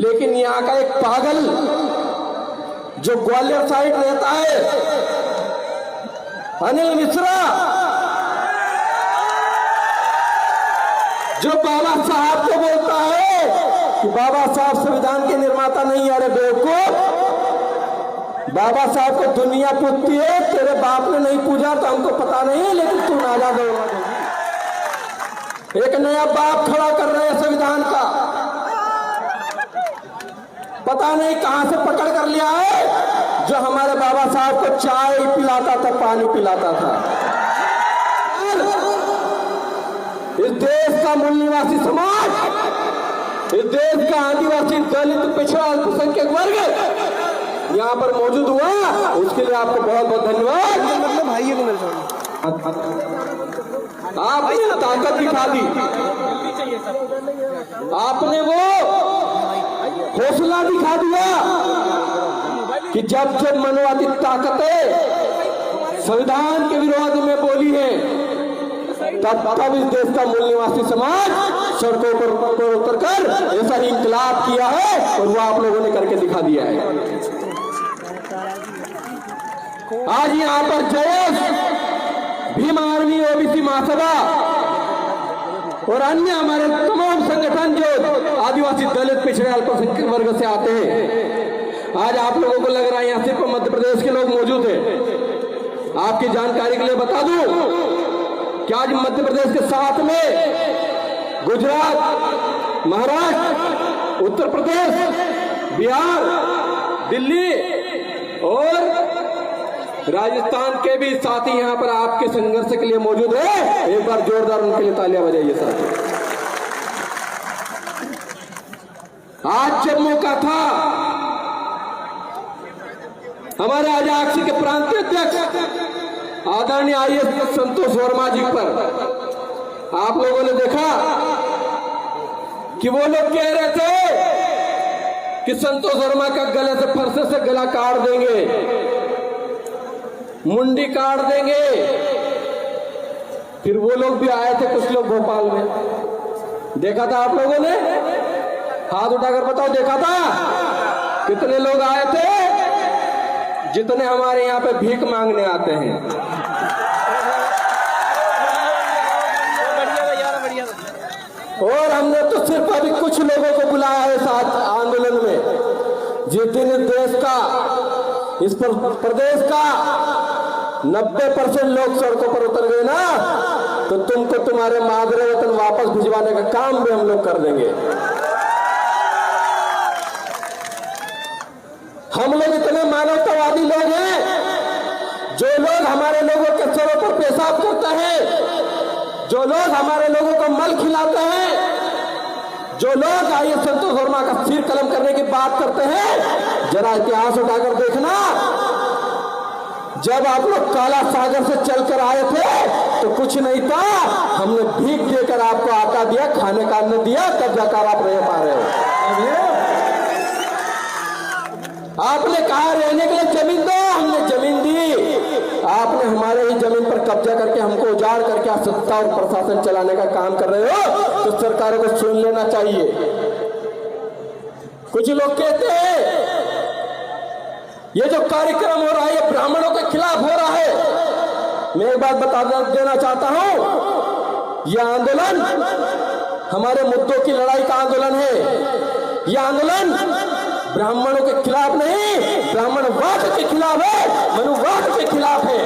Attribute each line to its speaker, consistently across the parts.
Speaker 1: लेकिन यहाँ का एक पागल जो ग्वालियर साइड रहता है, अनिल मिश्रा, जो बाबा साहब को बोलता है कि बाबा साहब संविधान के निर्माता नहीं। अरे बेवकूफ, बाबा साहब को दुनिया पूजती है, तेरे बाप ने नहीं पूजा तो हमको पता नहीं, लेकिन तू नाजा दौड़ा देगी। एक नया बाप खड़ा कर रहे हैं संविधान का, पता नहीं कहां से पकड़ कर लिया है, जो हमारे बाबा साहब को चाय पिलाता था, पानी पिलाता था। इस देश का मूल निवासी समाज, इस देश का आदिवासी, दलित, पिछड़ा, अल्पसंख्यक वर्ग यहाँ पर मौजूद हुआ, उसके लिए आपको बहुत बहुत धन्यवाद।
Speaker 2: मतलब भाई को मेरे सामने
Speaker 1: आपने ताकत दिखा दी, आपने वो हौसला दिखा दिया कि जब जब मनवादी ताकतें संविधान के विरोध में बोली है, तब इस देश का मूल निवासी समाज सड़कों पर उतरकर ऐसा ही इंकलाब किया है, और वो आप लोगों ने करके दिखा दिया है। आज यहाँ पर जयेश, भीम आर्मी, ओबीसी महासभा और अन्य हमारे तमाम संगठन जो आदिवासी, दलित, पिछड़े, अल्पसंख्यक वर्ग से आते हैं, आज आप लोगों को लग रहा है यहाँ सिर्फ मध्य प्रदेश के लोग मौजूद हैं। आपकी जानकारी के लिए बता दूं कि आज मध्य प्रदेश के साथ में गुजरात, महाराष्ट्र, उत्तर प्रदेश, बिहार, दिल्ली और राजस्थान के भी साथी यहाँ पर आपके संघर्ष के लिए मौजूद है। एक बार जोरदार उनके लिए तालियां बजाइए साथी। आज जब मौका था हमारे आजाक्षी के प्रांतीय अध्यक्ष आदरणीय आईएएस संतोष वर्मा जी पर, आप लोगों ने देखा कि वो लोग कह रहे थे कि संतोष वर्मा का गले से, फरसे से गला काट देंगे, मुंडी काट देंगे। फिर वो लोग भी आए थे, कुछ लोग भोपाल में, देखा था आप लोगों ने? हाथ उठाकर बताओ, देखा था? कितने लोग आए थे? जितने हमारे यहाँ पे भीख मांगने आते हैं। और हमने तो सिर्फ अभी कुछ लोगों को बुलाया है साथ आंदोलन में। जिस दिन इस देश का, इस प्रदेश का 90% लोग सड़कों पर उतर गए ना, तो तुमको तुम्हारे मादरे वतन वापस भिजवाने का काम भी हम लोग कर देंगे। हम लोग इतने मानवतावादी लोग हैं, जो लोग हमारे लोगों के सरों पर पेशाब करते हैं, जो लोग हमारे लोगों को मल खिलाते हैं, जो लोग आइए संतोष वर्मा का सिर कलम करने की बात करते हैं, जरा इतिहास उठाकर देखना। जब आप लोग काला सागर से चलकर आए थे तो कुछ नहीं था, हमने भीख देकर आपको आटा दिया, खाने का अन्न दिया, तब जाकर आप रह पा रहे हो। आपने कहा रहने के लिए जमीन दो, हमने जमीन दी। आपने हमारे ही जमीन पर कब्जा करके हमको उजाड़ करके आप सत्ता और प्रशासन चलाने का काम कर रहे हो, तो सरकारों को सुन लेना चाहिए। कुछ लोग कहते हैं ये जो कार्यक्रम हो रहा है ये ब्राह्मणों के खिलाफ हो रहा है। मैं एक बात बता देना चाहता हूं, यह आंदोलन हमारे मुद्दों की लड़ाई का आंदोलन है। यह आंदोलन ब्राह्मणों के खिलाफ नहीं, ब्राह्मणवाद के खिलाफ है, मनुवाद के खिलाफ है।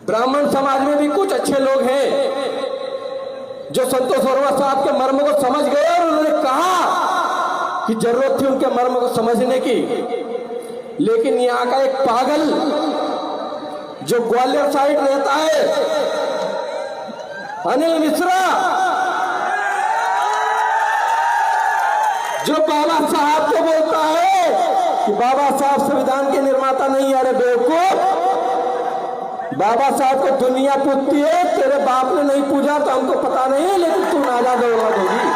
Speaker 1: ब्राह्मण समाज में भी कुछ अच्छे लोग हैं जो संतोष वर्मा साहब के मर्म को समझ गए, और उन्होंने कहा कि जरूरत थी उनके मर्म को समझने की। लेकिन यहाँ का एक पागल जो ग्वालियर साइड रहता है, अनिल मिश्रा, जो बाबा साहब को बोलता है कि बाबा साहब संविधान के निर्माता नहीं। अरे बेवकूफ, बाबा साहब को दुनिया पूजती है, तेरे बाप ने नहीं पूजा तो हमको पता नहीं, लेकिन तू नाजा दौड़ा देगी।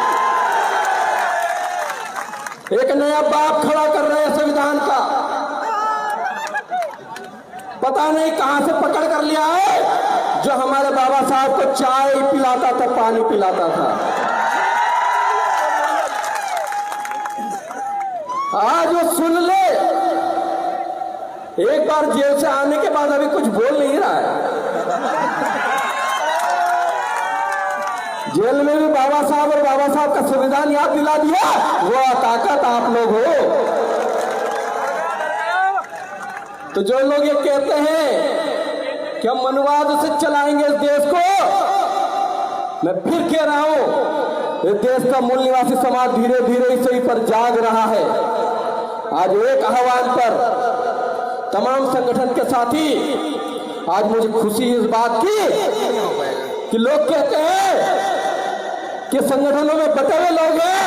Speaker 1: एक नया बाप खड़ा कर रहे हैं संविधान का, पता नहीं कहां से पकड़ कर लिया है, जो हमारे बाबा साहब को चाय पिलाता था, पानी पिलाता था। आज वो सुन ले, एक बार जेल से आने के बाद अभी कुछ बोल नहीं रहा है। जेल में भी बाबा साहब और बाबा साहब का संविधान याद दिला दिया। वो ताकत आप लोग हो। तो जो लोग ये कहते हैं कि हम मनुवाद से चलाएंगे इस देश को, मैं फिर कह रहा हूं, इस देश का मूल निवासी समाज धीरे धीरे इसी पर जाग रहा है। आज एक आह्वान पर तमाम संगठन के साथी, आज मुझे खुशी इस बात की कि लोग कहते हैं कि संगठनों में बटे हुए लोग हैं।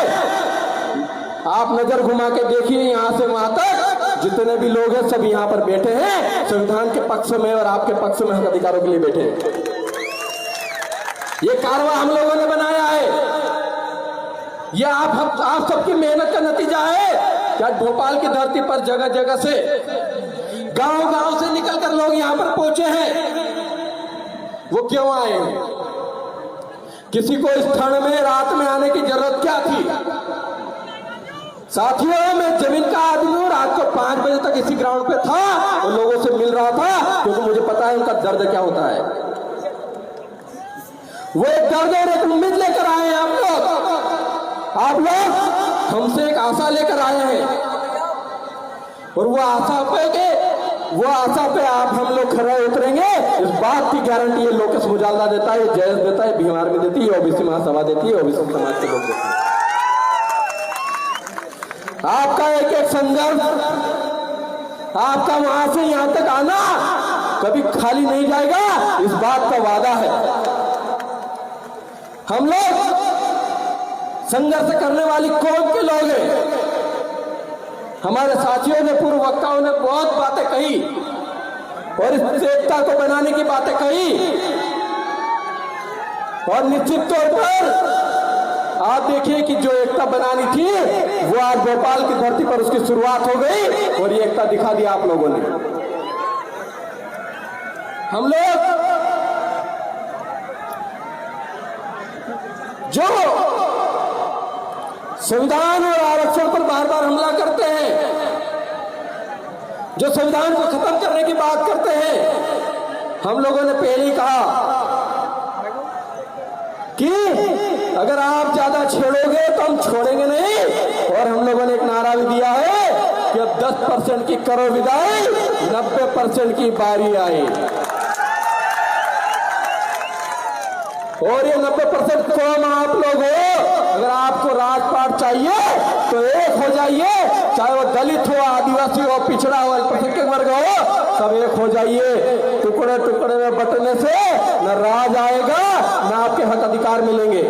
Speaker 1: आप नजर घुमा के देखिए, यहां से वहां तक जितने भी लोग हैं सब यहां पर बैठे हैं, संविधान के पक्ष में और आपके पक्ष में हक अधिकारों के लिए बैठे हैं। ये कारवा हम लोगों ने बनाया है, ये आप सबकी मेहनत का नतीजा है। क्या भोपाल की धरती पर जगह जगह से, गांव गांव से निकलकर लोग यहां पर पहुंचे हैं। वो क्यों आए? किसी को इस ठंड में रात में आने की जरूरत क्या थी? साथियों, मैं जमीन का आदमी हूं। रात को 5 बजे तक इसी ग्राउंड पे था और लोगों से मिल रहा था, क्योंकि मुझे पता है उनका दर्द क्या होता है। वो एक दर्द और एक उम्मीद लेकर आए हैं। आप लोग हमसे एक आशा लेकर आए हैं, और वो आशा पे आप हम लोग खड़े उतरेंगे, इस बात की गारंटी ये लोकेश मुजालदा देता है, जयस देता है, भीम आर्मी देती है, ओबीसी महासभा देती है, ओबीसी समाज के लोग देते हैं। आपका एक एक संघर्ष, आपका वहां से यहां तक आना कभी खाली नहीं जाएगा, इस बात का वादा है। हम लोग संघर्ष करने वाली कौम के लोग हैं। हमारे साथियों ने, पूर्व वक्ताओं ने बहुत बातें कही और इस एकता को बनाने की बातें कही, और निश्चित तौर पर आप देखिए कि जो एकता बनानी थी वो आज भोपाल की धरती पर उसकी शुरुआत हो गई, और ये एकता दिखा दिया आप लोगों ने। हम लोग जो संविधान और आरक्षण पर बार बार हमला करते हैं, जो संविधान को खत्म करने की बात करते हैं, हम लोगों ने पहले ही कहा कि अगर आप ज्यादा छेड़ोगे तो हम छोड़ेंगे नहीं। और हम लोगों ने एक नारा भी दिया है कि अब 10% की करो विदाई, 90% की बारी आई। और ये 90% कौन आप लोग हो? अगर आपको राजपाट चाहिए तो एक हो जाइए, चाहे वो दलित हो, आदिवासी हो, पिछड़ा हो, अल्पसंख्यक वर्ग हो, सब एक हो जाइए। टुकड़े टुकड़े में बंटने से न राज आएगा, न आपके हक अधिकार मिलेंगे।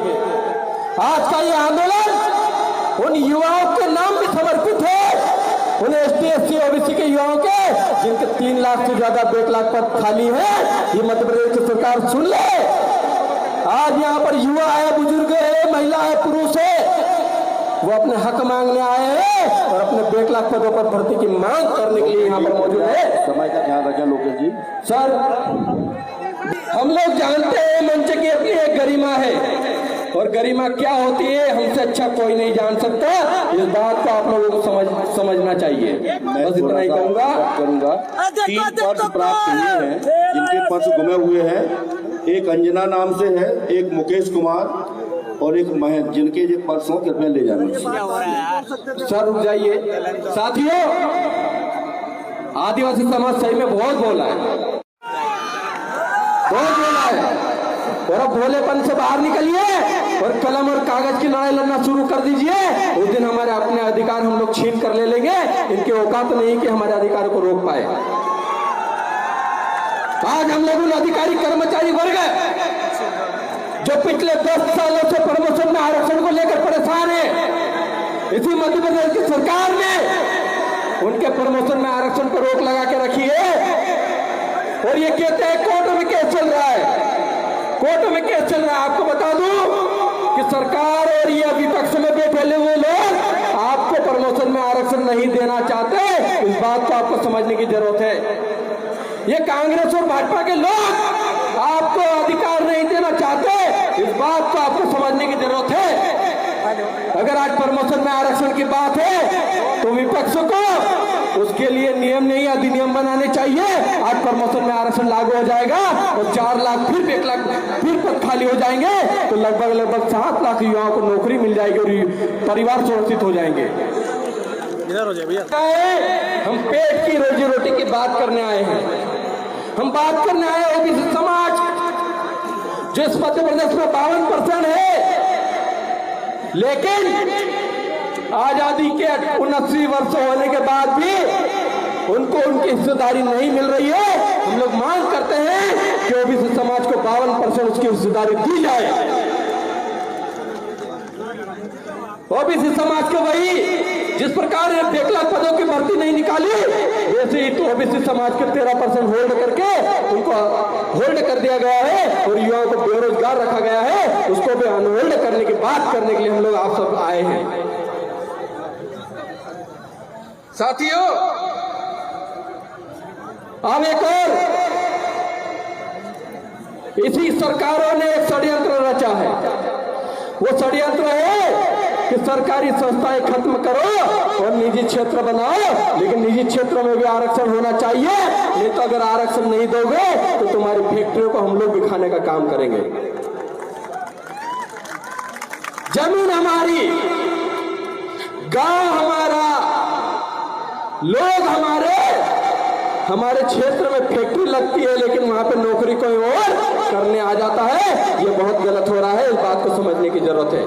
Speaker 1: आज का ये आंदोलन उन युवाओं के नाम भी समर्पित है, उन एसटी एससी ओबीसी के युवाओं के, जिनके 3 लाख से ज्यादा बैकलॉग पद खाली है। ये मध्य प्रदेश की सरकार सुन ले। आज यहाँ पर युवा है, बुजुर्ग है, महिला है, पुरुष है, वो अपने हक मांगने आए हैं और अपने बैकलॉग पदों पर भर्ती की मांग करने के लिए यहाँ पर मौजूद है।
Speaker 2: समय का ध्यान रखें लोकेश जी।
Speaker 1: सर, हम लोग जानते हैं मंच की अपनी एक गरिमा है, और गरिमा क्या होती है हमसे अच्छा कोई नहीं जान सकता। इस बात को आप लोगों को समझना चाहिए। बस इतना ही करूंगा।
Speaker 2: 3 पर्स प्राप्त हुए हैं, जिनके पर्स गुमे हुए हैं। एक अंजना नाम से है, एक मुकेश कुमार और एक महेश, जिनके ये पर्स हो कृपया ले जाना।
Speaker 1: सर रुक जाइए। साथियों, आदिवासी समाज सही में बहुत बोला है, बहुत बोला है, और अब भोलेपन से बाहर निकलिए और कलम और कागज की लड़ाई लड़ना शुरू कर दीजिए। उस दिन हमारे अपने अधिकार हम लोग छीन कर ले लेंगे। इनके औकात नहीं कि हमारे अधिकारों को रोक पाए। आज हम लोग उन अधिकारी कर्मचारी वर्ग जो पिछले 10 सालों से प्रमोशन में आरक्षण को लेकर परेशान है, इसी मध्य प्रदेश की सरकार ने उनके प्रमोशन में आरक्षण पर रोक लगा के रखी है। और ये कहते हैं कोर्ट में केस चल रहा है, कोर्ट में केस चल रहा है। आपको बता दूं कि सरकार और ये विपक्ष में बैठे हुए लोग आपको प्रमोशन में आरक्षण नहीं देना चाहते। इस बात को आपको समझने की जरूरत है। ये कांग्रेस और भाजपा के लोग आपको अधिकार नहीं देना चाहते, इस बात को आपको समझने की जरूरत है। अगर आज प्रमोशन में आरक्षण की बात है तो विपक्ष को उसके लिए नियम नहीं अधिनियम बनाने चाहिए। आज प्रमोशन में आरक्षण लागू हो जाएगा और 4 लाख फिर 1 लाख फिर पद खाली हो जाएंगे तो लगभग 7 लाख युवाओं को नौकरी मिल जाएगी और परिवार सुरक्षित हो जाएंगे।
Speaker 3: इधर हो जाए भैया।
Speaker 1: हम पेट की रोजी रोटी की बात करने आए हैं। हम बात करने आए हैं ओबीसी समाज जिस मध्य प्रदेश में 52% है, लेकिन आजादी के 79 वर्ष होने के बाद भी उनको उनकी हिस्सेदारी नहीं मिल रही है। हम लोग मांग करते हैं कि ओबीसी समाज को 52% उसकी हिस्सेदारी दी जाए। ओबीसी समाज को वही जिस प्रकार 1 लाख पदों की भर्ती नहीं निकाली, वैसे ही तो ओबीसी समाज के 13% होल्ड करके उनको होल्ड कर दिया गया है और युवाओं को बेरोजगार रखा गया है। उसको भी अनहोल्ड करने की बात करने के लिए हम लोग आप सब आए हैं। साथियों, अब एक और इसी सरकारों ने एक षड्यंत्र रचा है। वो षड्यंत्र है कि सरकारी संस्थाएं खत्म करो और निजी क्षेत्र बनाओ, लेकिन निजी क्षेत्र में भी आरक्षण होना चाहिए। नहीं तो अगर आरक्षण नहीं दोगे तो तुम्हारी फैक्ट्रियों को हम लोग भी खाने का काम करेंगे। जमीन हमारी, गांव हमारा, लोग हमारे क्षेत्र में फैक्ट्री लगती है लेकिन वहां पे नौकरी कोई और करने आ जाता है। ये बहुत गलत हो रहा है, इस बात को समझने की जरूरत है।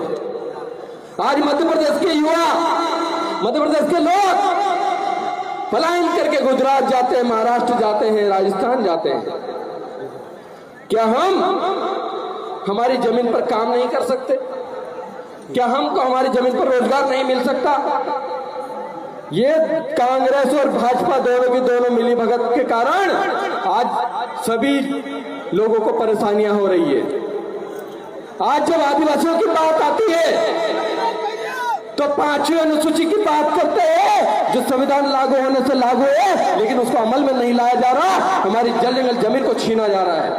Speaker 1: आज मध्य प्रदेश के युवा, मध्य प्रदेश के लोग पलायन करके गुजरात जाते हैं, महाराष्ट्र जाते हैं, राजस्थान जाते हैं। क्या हम हमारी जमीन पर काम नहीं कर सकते? क्या हमको हमारी जमीन पर रोजगार नहीं मिल सकता? ये कांग्रेस और भाजपा दोनों मिली भगत के कारण आज सभी लोगों को परेशानियां हो रही है। आज जब आदिवासियों की बात आती है तो 5वीं अनुसूची की बात करते हैं, जो संविधान लागू होने से लागू है लेकिन उसको अमल में नहीं लाया जा रहा। हमारी जल जंगल जमीन को छीना जा रहा है,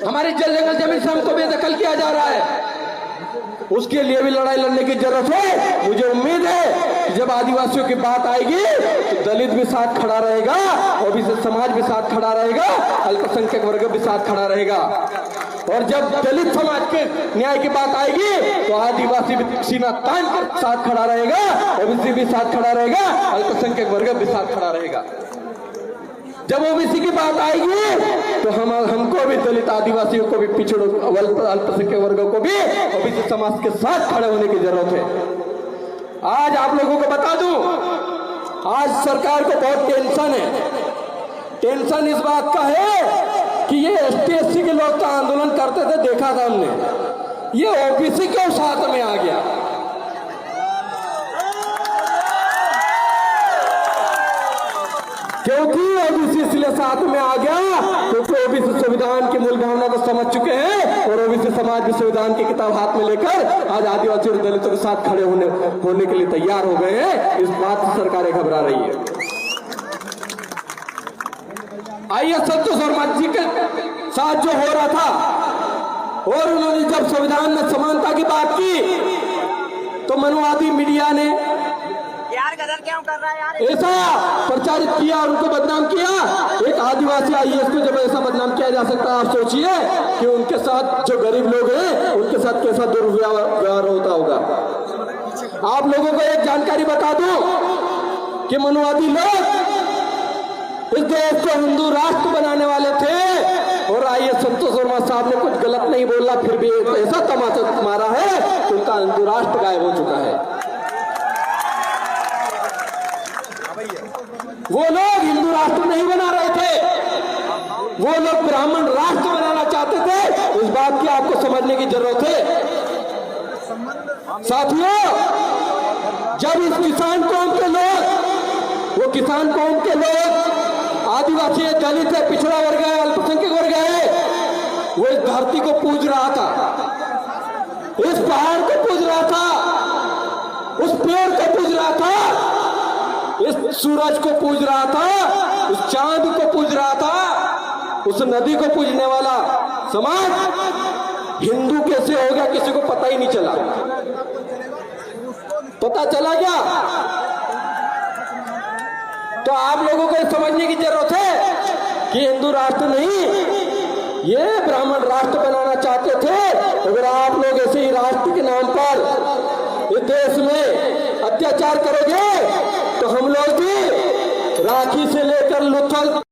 Speaker 1: हमारी जल जंगल जमीन से हमको बेदखल किया जा रहा है। उसके लिए भी लड़ाई लड़ने की जरूरत है। मुझे उम्मीद है कि जब आदिवासियों की बात आएगी तो दलित भी साथ खड़ा रहेगा, ओबीसी समाज भी साथ खड़ा रहेगा, अल्पसंख्यक वर्ग भी साथ खड़ा रहेगा। और जब दलित समाज के न्याय की बात आएगी तो आदिवासी भी सीना तान कर साथ खड़ा रहेगा, ओबीसी भी साथ खड़ा रहेगा, अल्पसंख्यक वर्ग भी साथ खड़ा रहेगा। जब ओबीसी की बात आएगी तो हमको भी दलित आदिवासियों को भी पिछड़ों अल्पसंख्यक वर्गों को भी ओबीसी समाज के साथ खड़े होने की जरूरत है। आज आप लोगों को बता दूं, आज सरकार को बहुत टेंशन है। टेंशन इस बात का है कि ये ST/SC के लोग तो आंदोलन करते थे, देखा था हमने, ये ओबीसी क्यों साथ में आ गया? क्योंकि ओबीसी इसलिए साथ में आ गया क्योंकि ओबीसी संविधान की मूल भावना को समझ चुके हैं और ओबीसी समाज भी संविधान की किताब हाथ में लेकर आज आदिवासी और दलितों के साथ खड़े होने के लिए तैयार हो गए हैं। इस बात से सरकारें घबरा रही है। आइए, संतोष वर्मा जी के साथ जो हो रहा था और उन्होंने जब संविधान में समानता की बात की तो मनुवादी मीडिया ने
Speaker 3: गदर क्यों कर रहा है यार?
Speaker 1: ऐसा प्रचारित किया और उनको बदनाम किया। एक आदिवासी IAS को जब ऐसा बदनाम किया जा सकता है, आप सोचिए कि उनके साथ जो गरीब लोग हैं उनके साथ कैसा दुर्व्यवहार होता होगा। आप लोगों को एक जानकारी बता दूं कि मनुवादी लोग इस देश को हिंदू राष्ट्र बनाने वाले थे और IAS संतोष वर्मा साहब ने कुछ गलत नहीं बोला, फिर भी ऐसा तमाचा मारा है कि उनका हिंदू राष्ट्र गायब हो चुका है। वो लोग हिंदू राष्ट्र नहीं बना रहे थे, वो लोग ब्राह्मण राष्ट्र बनाना चाहते थे। इस बात की आपको समझने की जरूरत है। साथियों, जब इस किसान कौम के लोग, वो किसान कौम के लोग आदिवासी है, दलित है, पिछड़ा वर्ग है, अल्पसंख्यक वर्ग है, वो इस धरती को पूज रहा था, इस पहाड़ को पूज रहा था, उस पेड़ को पूज रहा था, इस सूरज को पूज रहा था, उस चांद को पूज रहा था, उस नदी को पूजने वाला समाज हिंदू कैसे हो गया किसी को पता ही नहीं चला। पता चला क्या? तो आप लोगों को समझने की जरूरत है कि हिंदू राष्ट्र नहीं, ये ब्राह्मण राष्ट्र बनाना चाहते थे। अगर आप लोग ऐसे ही राष्ट्र के नाम पर इस देश में अत्याचार करोगे तो हम लोग भी राखी से लेकर लुत्फल